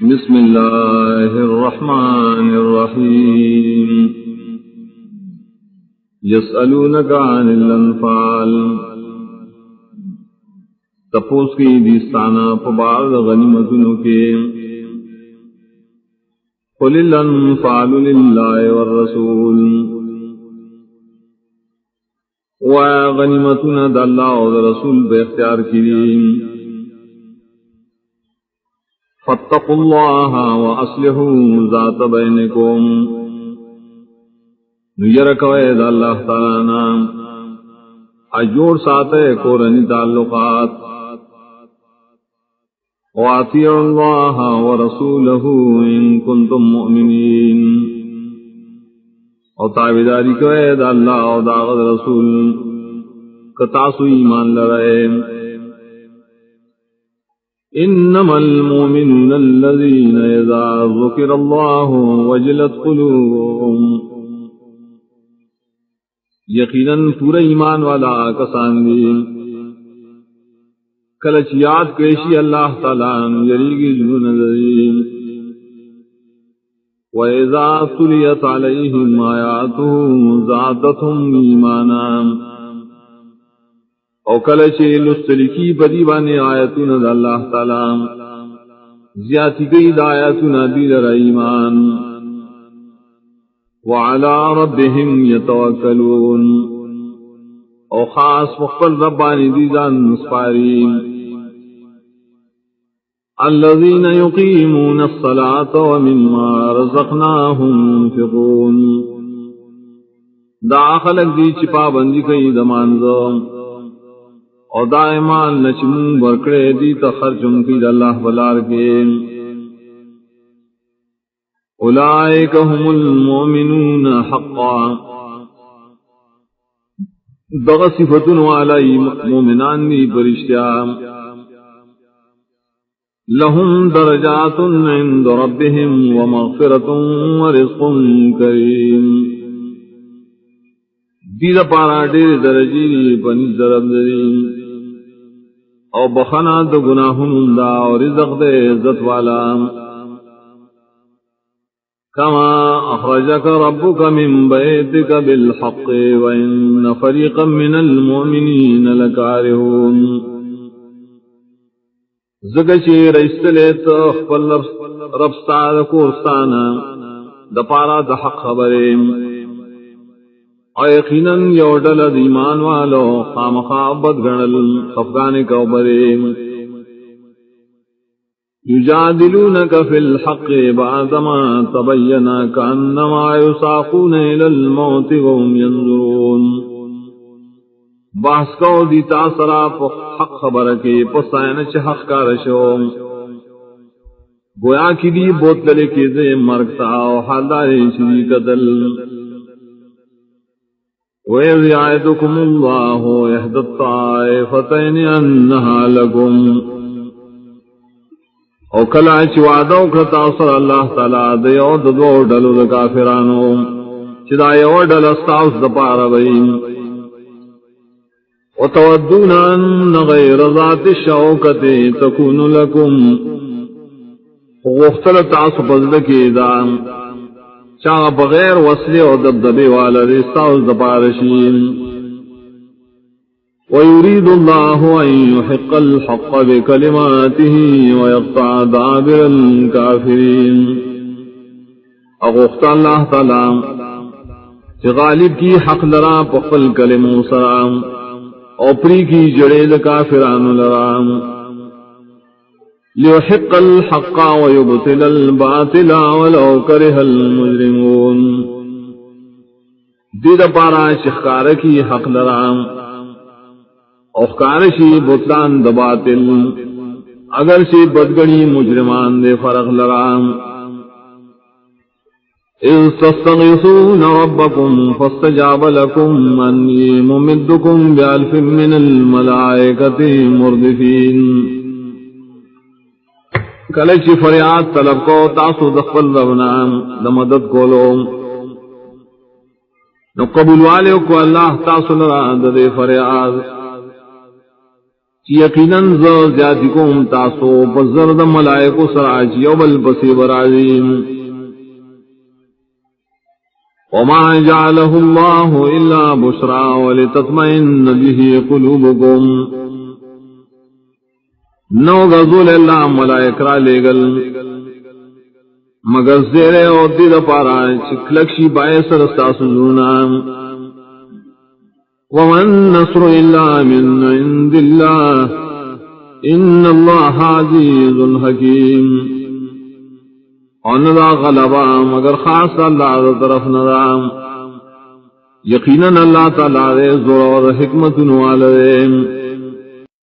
بسم اللہ الرحمن الرحیم یسألونک عن الانفال تپوس کی دیستانہ پبار غنیمتنو کے قل الانفال للہ والرسول و غنیمتنا دا اللہ و رسول بے اختیار کریم فاتقوا اللہ واصلحوا ذات بینکم نیرکوید اللہ تعالیٰ اجوڑ ساتے کورنی تعلقات واطیعوا اللہ ورسولہ ان کنتم مؤمنین اور تابعداری کوید اللہ اور داغد رسول کتاسو ایمان لرائے انما المؤمنون الذين اذا ذكر الله وجلت قلوبهم یقیناً پورا ایمان والا کسان دی کلچ یاد پیشی اللہ تعالیٰ یریگی جنون ذریم وَإِذَا تُلِيَتْ عَلَيْهِمْ آيَاتُهُ زَادَتْهُمْ إِيمَانًا او کلچے لستلکی بدیبانی آیتون دا اللہ تعالیٰ زیادی گئی دا آیتون دی در ایمان وعلى ربهم يتوکلون او خاص مخبر ربانی دیزان نسپارین الذين يقيمون الصلاة ومما رزقناهم ينفقون دا خلق دی چپا بندی کئی دمانزو اور دائمان نچمون برکڑے دی تخرجن کی اللہ بلار کے اولئک هم المؤمنون حقا دغ صفتن والی مومنان دی برشتیا لهم درجات عند ربهم ومغفرة ورزق کریم دید پارا دیر درجی پنیز درب دریم او بخنا دو گناہن دا اور رزق دے عزت والا کما اخرجک ربک من بیتک بالحق وان فریقا من المؤمنین لکارہون زگچی رئیستلیت اخفل ربستا دکورستانا دپارا دا حق خبریم یقیناً یوڈل دیمان والو خامخابت گنل خفگان کو بریم یجادلونک فی الحق بعدما تبینا کانما یساقون الى الموت وهم ینظرون بحث کو دیتا سراف حق خبر کے پسائن حق کارشو گویا کی دی بوتلے کے زی مرگتا و حالداری شدی قتل وَإِذْ يَعِدُكُمُ اللَّهُ إِحْدَى الطَّائِفَتَيْنِ أَنَّهَا لَكُمْ او کلا چی وعدو کرتا صلی اللہ تعالیٰ دیو دو ڈلو دا کافرانو چی دا یو ڈل استاوس دا پارا بیم وَتَوَدُّونَ أَنَّ غَيْرَ ذَاتِ الشَّوْكَةِ تَكُونُ لَكُمْ وَغُخْتَلَ تَعْصُ پَزْدَكِ دَام چاہ بغیر وصلے اور دبدبے والا رستاؤز دپارشین وَيُرِيدُ اللَّهُ أَن يُحِقَّ الْحَقَّ بِكَلِمَاتِهِ وَيَقْطَعَ دَابِرَ الْكَافِرِينَ اغوخت اللہ تعالی کہ غالب کی حق لرا پخل کلموں سرام اوپری کی جڑید کافران لرام ليحق الحق ويبطل الباطل ولو كره المجرمون دید پارا شخکار کی حق لرام اوخکارشی بطلان دباطل اگرشی بدگنی مجرمان دے فرق لرام اذ تستغیثون ربکم فاستجاب لکم انی ممدکم بألف من الملائکت مردفین کلچی فریاد طلب کو تاسو دخل ربنا دا مدد کولو نو قبول والے کو اللہ تاسو لرا دے فریاد یقیناً زیادی کوم تاسو بزرد ملائکو سراج یوبل پسی برازیم وما جعله الله الا بشرا ولتطمئن به قلوبكم نو غزول اللہ ملائک را لے گل مگر زیرے اور دید پارا چکلکشی بائے سرستا سنونا ومن نصر الا من عند اللہ ان اللہ عزیز حکیم اور ندا غلبا مگر خاص اللہ دا طرف ندا یقیناً اللہ تعالی دے زور اور حکمت والدے